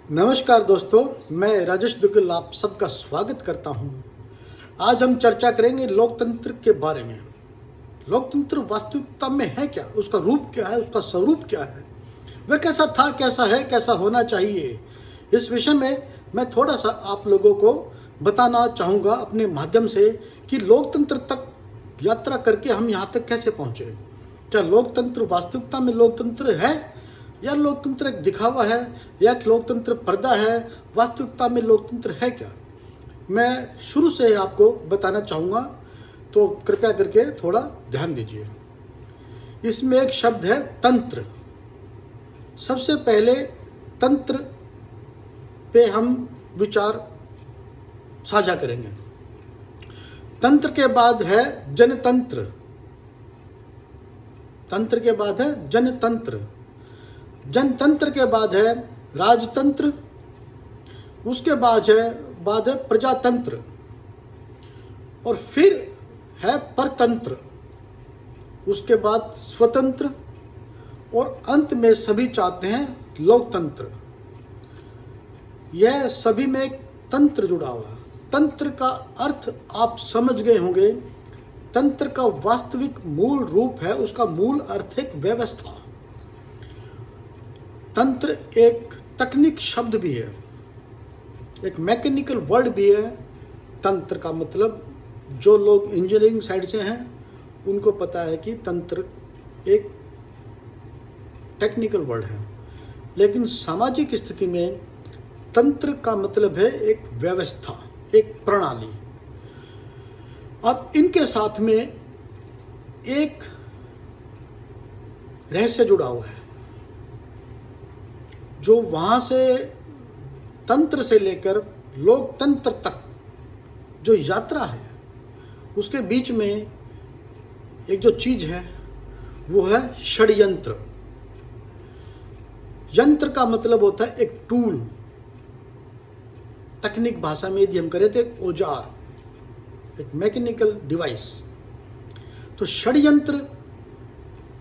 नमस्कार दोस्तों, मैं राजेश दुग्गल आप सबका स्वागत करता हूं। आज हम चर्चा करेंगे लोकतंत्र के बारे में। लोकतंत्र वास्तविकता में है क्या, उसका रूप क्या है, उसका स्वरूप क्या है, वह कैसा था, कैसा है, कैसा होना चाहिए। इस विषय में मैं थोड़ा सा आप लोगों को बताना चाहूँगा अपने माध्यम से कि लोकतंत्र तक यात्रा करके हम यहाँ तक कैसे पहुँचे। क्या लोकतंत्र वास्तविकता में लोकतंत्र है या लोकतंत्र एक दिखावा है या एक लोकतंत्र पर्दा है, वास्तविकता में लोकतंत्र है क्या। मैं शुरू से आपको बताना चाहूँगा, तो कृपया करके थोड़ा ध्यान दीजिए। इसमें एक शब्द है तंत्र। सबसे पहले तंत्र पे हम विचार साझा करेंगे। तंत्र के बाद है जनतंत्र। तंत्र के बाद है जनतंत्र। जनतंत्र के बाद है राजतंत्र। उसके बाद है प्रजातंत्र और फिर है परतंत्र। उसके बाद स्वतंत्र और अंत में सभी चाहते हैं लोकतंत्र। यह सभी में एक तंत्र जुड़ा हुआ है। तंत्र का अर्थ आप समझ गए होंगे। तंत्र का वास्तविक मूल रूप है, उसका मूल अर्थ है व्यवस्था। तंत्र एक तकनीक शब्द भी है, एक मैकेनिकल वर्ड भी है। तंत्र का मतलब जो लोग इंजीनियरिंग साइड से हैं उनको पता है कि तंत्र एक टेक्निकल वर्ड है, लेकिन सामाजिक स्थिति में तंत्र का मतलब है एक व्यवस्था, एक प्रणाली। अब इनके साथ में एक रहस्य जुड़ा हुआ है, जो वहाँ से तंत्र से लेकर लोकतंत्र तक जो यात्रा है, उसके बीच में एक जो चीज है वो है षड्यंत्र। यंत्र का मतलब होता है एक टूल, तकनीक भाषा में यदि हम करें तो एक औजार, एक मैकेनिकल डिवाइस। तो षड्यंत्र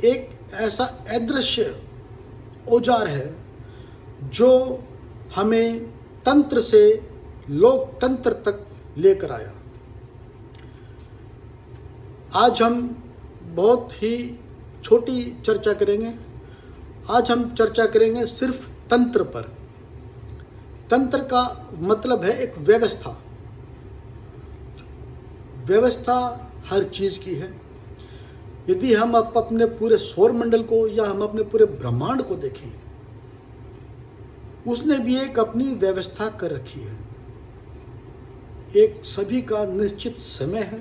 एक ऐसा अदृश्य औजार है जो हमें तंत्र से लोकतंत्र तक लेकर आया। आज हम बहुत ही छोटी चर्चा करेंगे। आज हम चर्चा करेंगे सिर्फ तंत्र पर। तंत्र का मतलब है एक व्यवस्था। व्यवस्था हर चीज की है। यदि हम अपने पूरे सौर मंडल को या हम अपने पूरे ब्रह्मांड को देखें, उसने भी एक अपनी व्यवस्था कर रखी है। एक सभी का निश्चित समय है।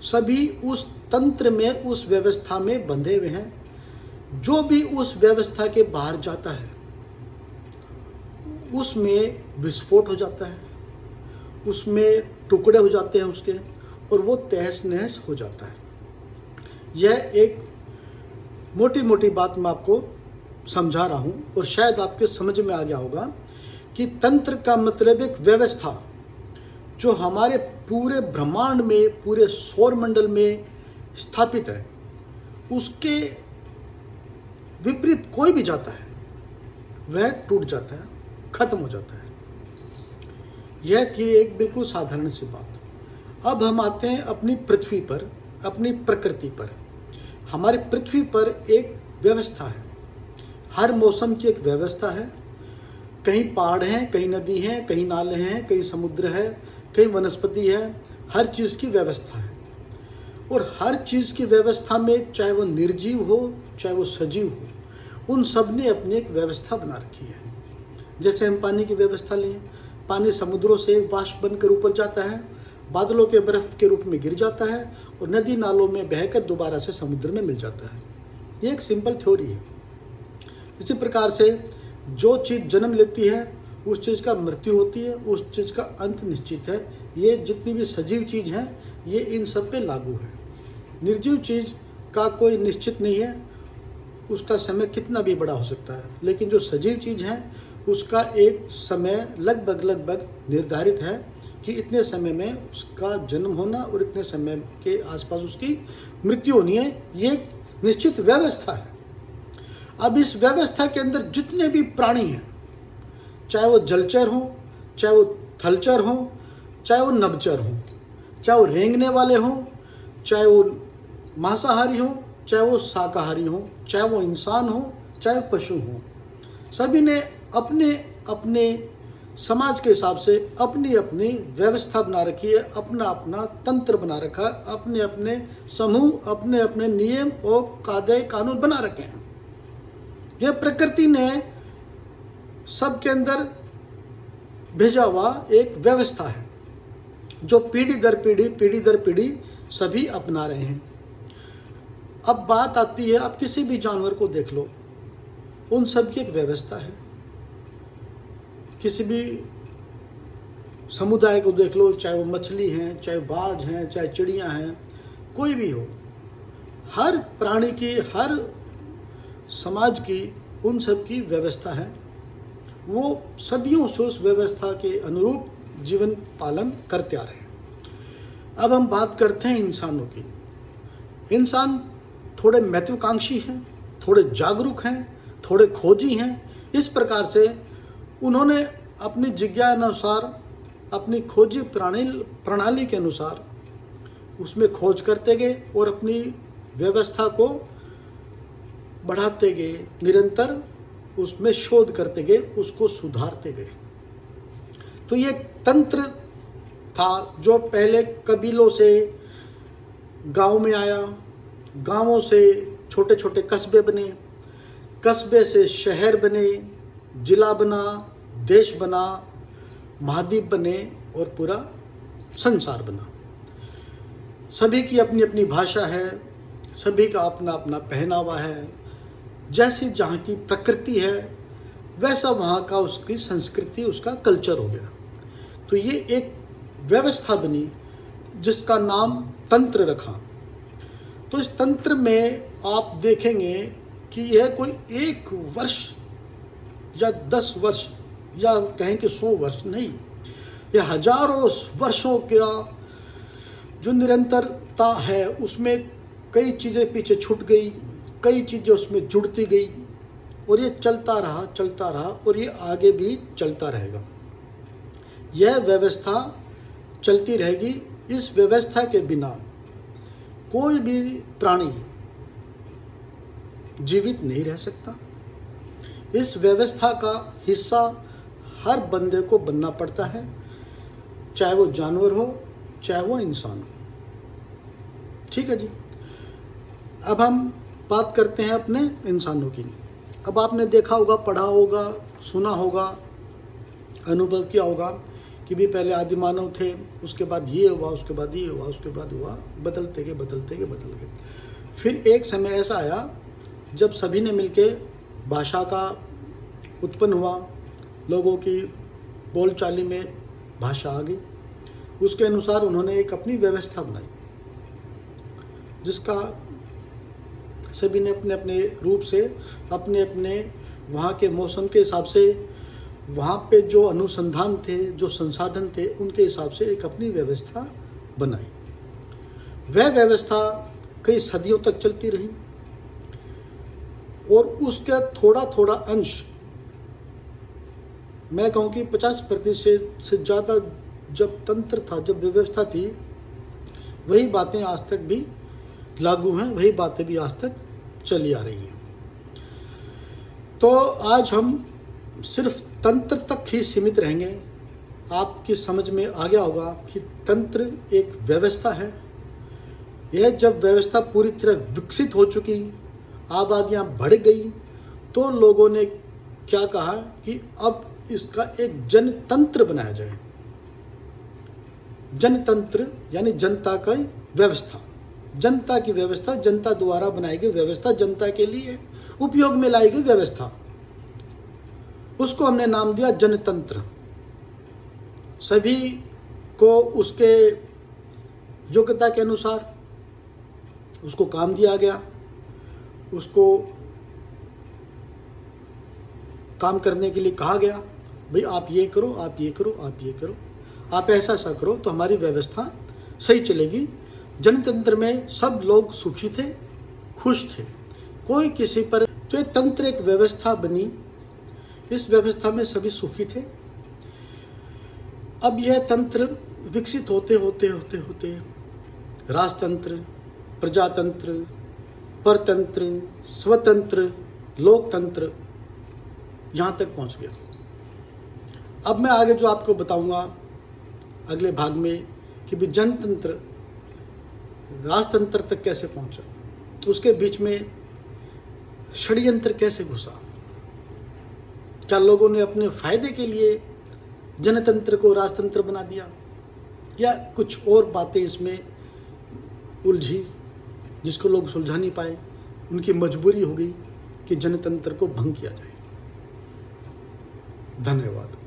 सभी उस तंत्र में, उस व्यवस्था में बंधे हुए हैं। जो भी उस व्यवस्था के बाहर जाता है उसमें विस्फोट हो जाता है, उसमें टुकड़े हो जाते हैं उसके, और वो तहस नहस हो जाता है। यह एक मोटी मोटी बात मैं आपको समझा रहा हूं और शायद आपके समझ में आ गया होगा कि तंत्र का मतलब एक व्यवस्था जो हमारे पूरे ब्रह्मांड में, पूरे सौर मंडल में स्थापित है। उसके विपरीत कोई भी जाता है वह टूट जाता है, खत्म हो जाता है। यह थी एक बिल्कुल साधारण सी बात। अब हम आते हैं अपनी पृथ्वी पर, अपनी प्रकृति पर। हमारी पृथ्वी पर एक व्यवस्था है। हर मौसम की एक व्यवस्था है। कहीं पहाड़ हैं, कहीं नदी हैं, कहीं नाले हैं, कहीं समुद्र है, कहीं वनस्पति है। हर चीज़ की व्यवस्था है। और हर चीज़ की व्यवस्था में, चाहे वो निर्जीव हो चाहे वो सजीव हो, उन सब ने अपनी एक व्यवस्था बना रखी है। जैसे हम पानी की व्यवस्था लें, पानी समुद्रों से वाष्प बनकर ऊपर जाता है, बादलों के बर्फ के रूप में गिर जाता है और नदी नालों में बहकर दोबारा से समुद्र में मिल जाता है। ये एक सिंपल थ्योरी है। इसी प्रकार से जो चीज़ जन्म लेती है उस चीज़ का मृत्यु होती है, उस चीज़ का अंत निश्चित है। ये जितनी भी सजीव चीज़ हैं ये इन सब पे लागू है। निर्जीव चीज़ का कोई निश्चित नहीं है, उसका समय कितना भी बड़ा हो सकता है, लेकिन जो सजीव चीज़ है उसका एक समय लगभग निर्धारित है कि इतने समय में उसका जन्म होना और इतने समय के आसपास उसकी मृत्यु होनी है। ये एक निश्चित व्यवस्था है। अब इस व्यवस्था के अंदर जितने भी प्राणी हैं, चाहे वो जलचर हो, चाहे वो थलचर हो, चाहे वो नभचर हो, चाहे वो रेंगने वाले हों, चाहे वो मांसाहारी हो, चाहे वो शाकाहारी हो, चाहे वो इंसान हो, चाहे पशु हो, सभी ने अपने अपने समाज के हिसाब से अपनी अपनी व्यवस्था बना रखी है, अपना अपना तंत्र बना रखा है, अपने अपने समूह, अपने अपने नियम और कायदे कानून बना रखे हैं। यह प्रकृति ने सबके अंदर भेजा हुआ एक व्यवस्था है जो पीढ़ी दर पीढ़ी सभी अपना रहे हैं। अब बात आती है, आप किसी भी जानवर को देख लो, उन सब की एक व्यवस्था है। किसी भी समुदाय को देख लो, चाहे वो मछली हैं, चाहे बाज हैं, चाहे चिड़िया हैं, कोई भी हो, हर प्राणी की, हर समाज की, उन सब की व्यवस्था है। वो सदियों से उस व्यवस्था के अनुरूप जीवन पालन करते आ रहे हैं। अब हम बात करते हैं इंसानों की। इंसान थोड़े महत्वाकांक्षी हैं, थोड़े जागरूक हैं, थोड़े खोजी हैं। इस प्रकार से उन्होंने अपनी जिज्ञासानुसार, अपनी खोजी प्रणाली के अनुसार उसमें खोज करते गए और अपनी व्यवस्था को बढ़ाते गए, निरंतर उसमें शोध करते गए, उसको सुधारते गए। तो ये तंत्र था जो पहले कबीलों से गांव में आया, गांवों से छोटे छोटे कस्बे बने, कस्बे से शहर बने, जिला बना, देश बना, महाद्वीप बने और पूरा संसार बना। सभी की अपनी अपनी भाषा है, सभी का अपना अपना पहनावा है। जैसी जहाँ की प्रकृति है वैसा वहाँ का उसकी संस्कृति, उसका कल्चर हो गया। तो ये एक व्यवस्था बनी जिसका नाम तंत्र रखा। तो इस तंत्र में आप देखेंगे कि यह कोई 1 वर्ष या 10 वर्ष या कहें कि 100 वर्ष नहीं, यह हजारों वर्षों का जो निरंतरता है, उसमें कई चीज़ें पीछे छूट गई, कई चीज़ें उसमें जुड़ती गई और ये चलता रहा और ये आगे भी चलता रहेगा। यह व्यवस्था चलती रहेगी। इस व्यवस्था के बिना कोई भी प्राणी जीवित नहीं रह सकता। इस व्यवस्था का हिस्सा हर बंदे को बनना पड़ता है, चाहे वो जानवर हो, चाहे वो इंसान हो। ठीक है जी। अब हम बात करते हैं अपने इंसानों की। अब आपने देखा होगा, पढ़ा होगा, सुना होगा, अनुभव किया होगा कि भी पहले आदि मानव थे, उसके बाद ये हुआ, उसके बाद ये हुआ, उसके बाद हुआ, बदलते गए। फिर एक समय ऐसा आया जब सभी ने मिलके भाषा का उत्पन्न हुआ, लोगों की बोलचाली में भाषा आ गई। उसके अनुसार उन्होंने एक अपनी व्यवस्था बनाई जिसका सभी ने अपने अपने रूप से, अपने अपने वहाँ के मौसम के हिसाब से, वहाँ पे जो अनुसंधान थे, जो संसाधन थे, उनके हिसाब से एक अपनी व्यवस्था बनाई। वह व्यवस्था कई सदियों तक चलती रही और उसका थोड़ा थोड़ा अंश, मैं कहूँ कि 50% से ज़्यादा जब तंत्र था, जब व्यवस्था थी, वही बातें आज तक भी लागू हैं, वही बातें भी आज तक चली आ रही हैं। तो आज हम सिर्फ तंत्र तक ही सीमित रहेंगे। आपकी समझ में आ गया होगा कि तंत्र एक व्यवस्था है। यह जब व्यवस्था पूरी तरह विकसित हो चुकी, आबादियां बढ़ गई, तो लोगों ने क्या कहा कि अब इसका एक जनतंत्र बनाया जाए। जनतंत्र यानी जनता का व्यवस्था, जनता की व्यवस्था, जनता द्वारा बनाई गई व्यवस्था, जनता के लिए उपयोग में लाई गई व्यवस्था, उसको हमने नाम दिया जनतंत्र। सभी को उसके योग्यता के अनुसार उसको काम दिया गया, उसको काम करने के लिए कहा गया, भाई आप ये करो, आप ये करो, आप ये करो, आप ऐसा करो तो हमारी व्यवस्था सही चलेगी। जनतंत्र में सब लोग सुखी थे, खुश थे, कोई किसी पर। तो ये तंत्र एक व्यवस्था बनी। इस व्यवस्था में सभी सुखी थे। अब यह तंत्र विकसित होते होते होते होते राजतंत्र, प्रजातंत्र, परतंत्र, स्वतंत्र, लोकतंत्र यहाँ तक पहुँच गया। अब मैं आगे जो आपको बताऊंगा अगले भाग में कि भी जनतंत्र राजतंत्र तक कैसे पहुंचा, उसके बीच में षड्यंत्र कैसे घुसा, क्या लोगों ने अपने फायदे के लिए जनतंत्र को राजतंत्र बना दिया या कुछ और बातें इसमें उलझी जिसको लोग सुलझा नहीं पाए, उनकी मजबूरी हो गई कि जनतंत्र को भंग किया जाए। धन्यवाद।